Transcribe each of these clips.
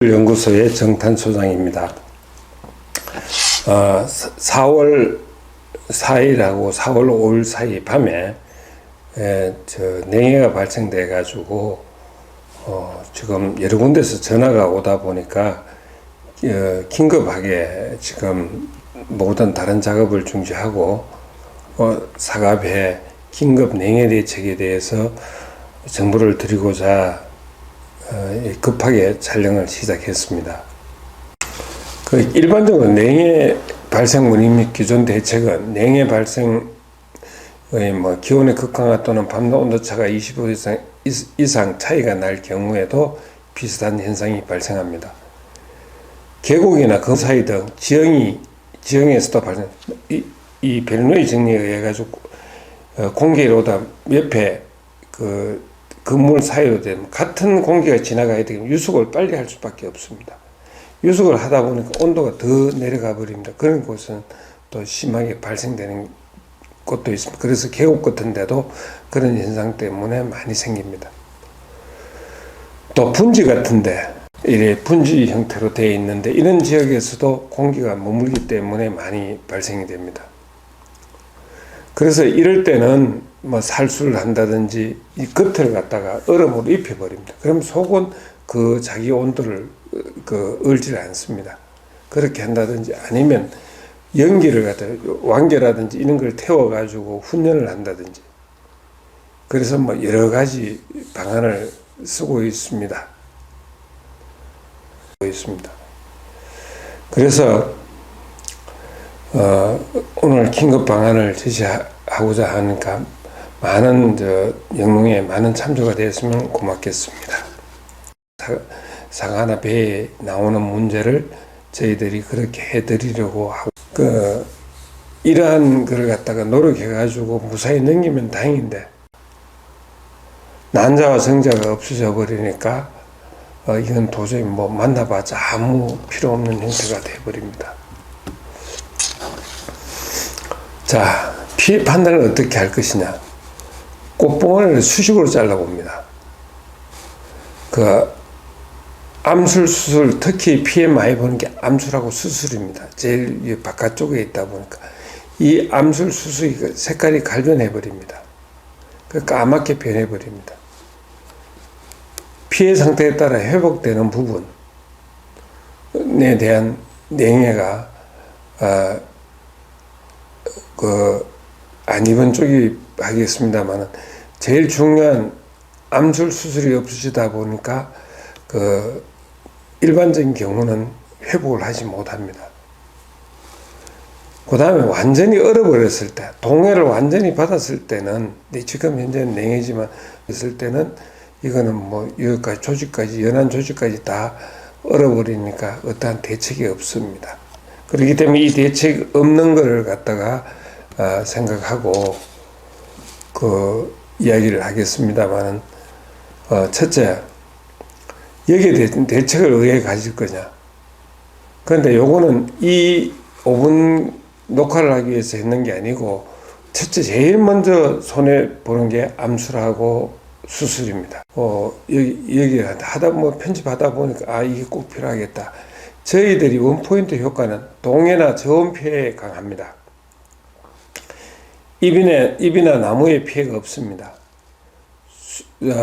연구소의 정탄소장입니다. 4월 4일하고 4월 5일 사이 밤에 냉해가 발생돼 가지고 지금 여러 군데서 전화가 오다 보니까 긴급하게 지금 모든 다른 작업을 중지하고 사갑에 긴급 냉해 대책에 대해서 정보를 드리고자 급하게 촬영을 시작했습니다. 일반적으로 냉해 발생 원인 및 기존 대책은 냉해 발생의 기온의 극강화 또는 밤낮 온도차가 25도 이상 차이가 날 경우에도 비슷한 현상이 발생합니다. 계곡이나 그 사이 등 지형에서도 발생. 이 베르노이 정리에 의해 가지고 공기로다 옆에 건물 사이로 되면 같은 공기가 지나가야 되면 유속을 빨리 할 수밖에 없습니다. 유속을 하다 보니까 온도가 더 내려가 버립니다. 그런 곳은 또 심하게 발생되는 곳도 있습니다. 그래서 계곡 같은 데도 그런 현상 때문에 많이 생깁니다. 또 분지 같은데 이래 분지 형태로 되어 있는데 이런 지역에서도 공기가 머물기 때문에 많이 발생이 됩니다. 그래서 이럴 때는 살수를 한다든지 이 겉을 갖다가 얼음으로 입혀버립니다. 그럼 속은 자기 온도를 얼지 않습니다. 그렇게 한다든지 아니면 연기를 갖다가 왕겨라든지 이런 걸 태워가지고 훈연을 한다든지 그래서 여러 가지 방안을 쓰고 있습니다. 그래서 오늘 긴급 방안을 제시하고자 하니까 많은 영농에 많은 참조가 되었으면 고맙겠습니다. 상하나 배에 나오는 문제를 저희들이 그렇게 해드리려고 하고 이러한 것을 갖다가 노력해가지고 무사히 넘기면 다행인데 난자와 성자가 없어져 버리니까 이건 도저히 만나봐자 아무 필요 없는 형태가 되어버립니다. 자, 피해 판단을 어떻게 할 것이냐. 꽃봉오리를 수직으로 잘라봅니다. 암술 수술, 특히 피해 많이 보는 게 암술하고 수술입니다. 제일 바깥쪽에 있다 보니까 이 암술 수술이 색깔이 갈변해버립니다. 까맣게 변해버립니다. 피해 상태에 따라 회복되는 부분에 대한 냉해가 안 입은 쪽이 하겠습니다만은 제일 중요한 암술 수술이 없으시다 보니까 일반적인 경우는 회복을 하지 못합니다. 그 다음에 완전히 얼어버렸을 때, 동해를 완전히 받았을 때는, 지금 현재는 냉해지만, 했을 때는, 이거는 여기까지 조직까지, 연한 조직까지 다 얼어버리니까 어떠한 대책이 없습니다. 그렇기 때문에 이 대책 없는 거를 갖다가, 생각하고, 이야기를 하겠습니다만은, 첫째, 여기에 대책을 어떻게 가질 거냐. 그런데 요거는 이 5분 녹화를 하기 위해서 했는 게 아니고, 첫째, 제일 먼저 손해보는 게 암술하고 수술입니다. 여기 편집하다 보니까, 이게 꼭 필요하겠다. 저희들이 원포인트 효과는 동해나 저온 피해에 강합니다. 입이나 나무에 피해가 없습니다.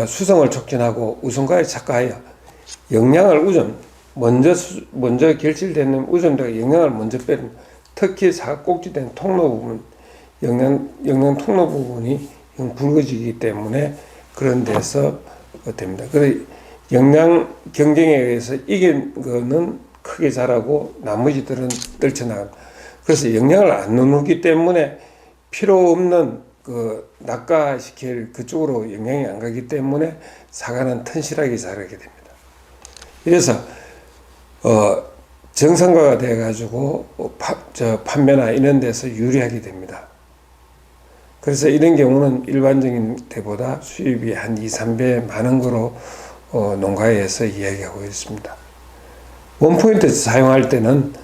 수성을 촉진하고 우선과에 착화하여 영양을 먼저 결실되는 우전대가 영양을 먼저 빼는 특히 꼭지된 통로 부분, 영양 통로 부분이 굵어지기 때문에 그런 데서 됩니다. 그래서 영양 경쟁에 의해서 이긴 거는 크게 자라고 나머지들은 떨쳐나갑니다. 그래서 영양을 안 누르기 때문에 필요 없는 낙가시킬 그쪽으로 영향이 안 가기 때문에 사과는 튼실하게 자라게 됩니다. 그래서 정상가가 돼가지고 판매나 이런 데서 유리하게 됩니다. 그래서 이런 경우는 일반적인 데보다 수입이 한 2~3배 많은 거로 농가에서 이야기하고 있습니다. 원포인트 사용할 때는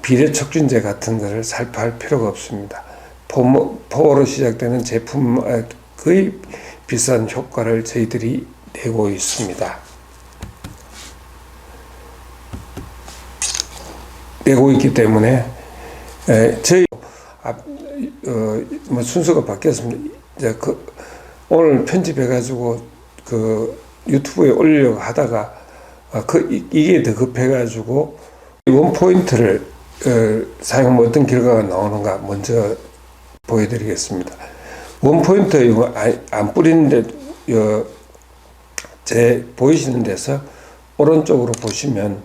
비례 촉진제 같은 것을 살포할 필요가 없습니다. 포로 시작되는 제품 거의 비싼 효과를 저희들이 내고 있습니다. 되고 있기 때문에 저희 뭐 순서가 바뀌었습니다. 이제 오늘 편집해가지고 유튜브에 올리려고 하다가 이게 더 급해가지고 원포인트를 사용하면 어떤 결과가 나오는가 먼저 보여드리겠습니다. 원포인트 이거 안 뿌리는데 제 보이시는 데서 오른쪽으로 보시면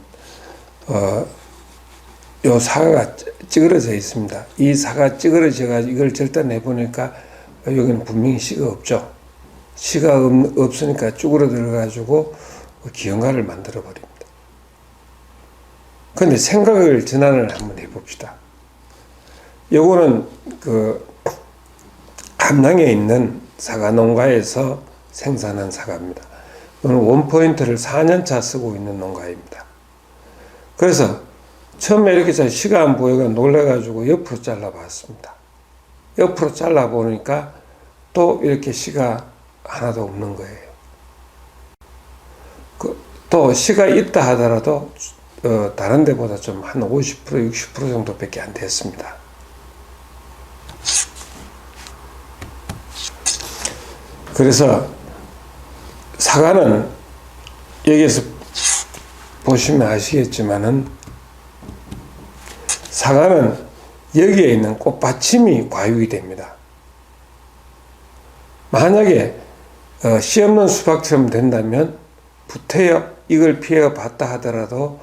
요 사과가 찌그러져 있습니다. 이 사과 찌그러져가지고 이걸 절단해 보니까 여기는 분명히 씨가 없죠. 씨가 없으니까 쭈그러들어가지고 기형가를 만들어 버립니다. 근데 생각을 전환을 한번 해봅시다. 요거는 함양에 있는 사과 농가에서 생산한 사과입니다. 오늘 원포인트를 4년차 쓰고 있는 농가입니다. 그래서 처음에 이렇게 씨가 안 보여가 놀래가지고 옆으로 잘라봤습니다. 옆으로 잘라보니까 또 이렇게 씨가 하나도 없는 거예요. 또 씨가 있다 하더라도 다른 데보다 좀 한 50%, 60% 정도밖에 안 됐습니다. 그래서 사과는 여기에서 보시면 아시겠지만은 사과는 여기에 있는 꽃받침이 과육이 됩니다. 만약에 씨 없는 수박처럼 된다면 부태여 이걸 피해 봤다 하더라도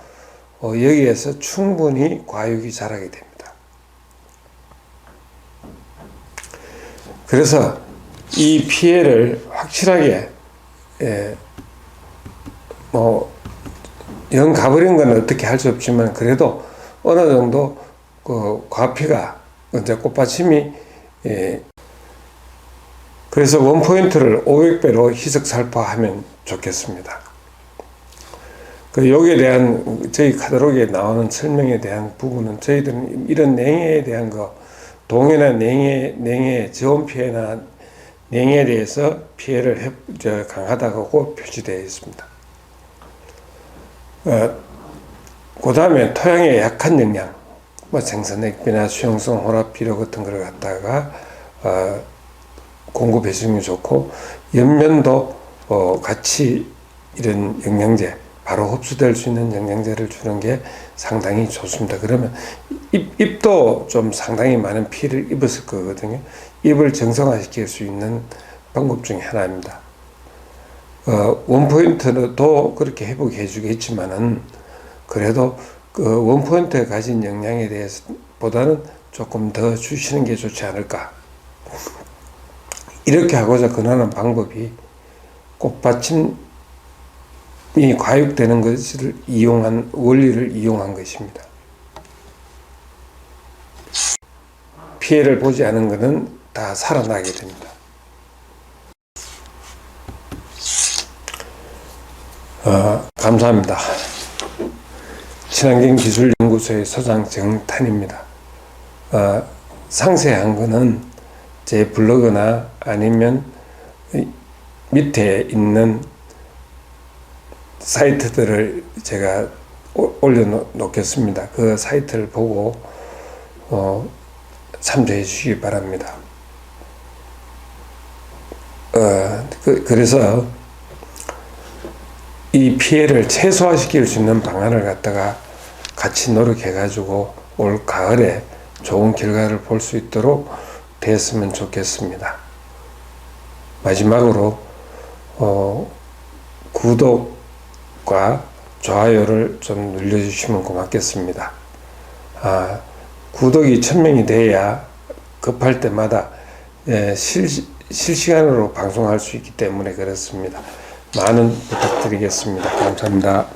여기에서 충분히 과육이 자라게 됩니다. 그래서 이 피해를 확실하게 영 가버린 건 어떻게 할 수 없지만 그래도 어느 정도 과피가 이제 꽃받침이 그래서 원포인트를 500배로 희석살포하면 좋겠습니다. 여기에 대한 저희 카탈로그에 나오는 설명에 대한 부분은 저희들은 이런 냉해에 대한 동해나 냉해, 저온 피해나 냉해에 대해서 피해를 강하다고 표시되어 있습니다. 그 다음에 토양의 약한 영양, 생선액비나 수용성 혼합비료 같은 걸 갖다가 공급해 주는 게 좋고, 옆면도 같이 이런 영양제, 바로 흡수될 수 있는 영양제를 주는 게 상당히 좋습니다. 그러면 잎도 좀 상당히 많은 피해를 입었을 거거든요. 잎을 정상화시킬 수 있는 방법 중에 하나입니다. 원포인트도 그렇게 회복해 주겠지만은 그래도 원포인트에 가진 영양에 대해서 보다는 조금 더 주시는 게 좋지 않을까. 이렇게 하고자 권하는 방법이 꽃받침이 과육되는 것을 이용한 원리를 이용한 것입니다. 피해를 보지 않은 것은 다 살아나게 됩니다. 감사합니다. 친환경기술연구소의 소장 정탄입니다. 상세한 거는 제 블로그나 아니면 밑에 있는 사이트들을 제가 올려놓겠습니다. 그 사이트를 보고 참조해 주시기 바랍니다. 그래서 이 피해를 최소화시킬 수 있는 방안을 갖다가 같이 노력해가지고 올 가을에 좋은 결과를 볼 수 있도록 됐으면 좋겠습니다. 마지막으로 구독과 좋아요를 좀 눌러주시면 고맙겠습니다. 구독이 1000명이 돼야 급할 때마다 실시간으로 방송할 수 있기 때문에 그렇습니다. 많은 부탁드리겠습니다. 감사합니다.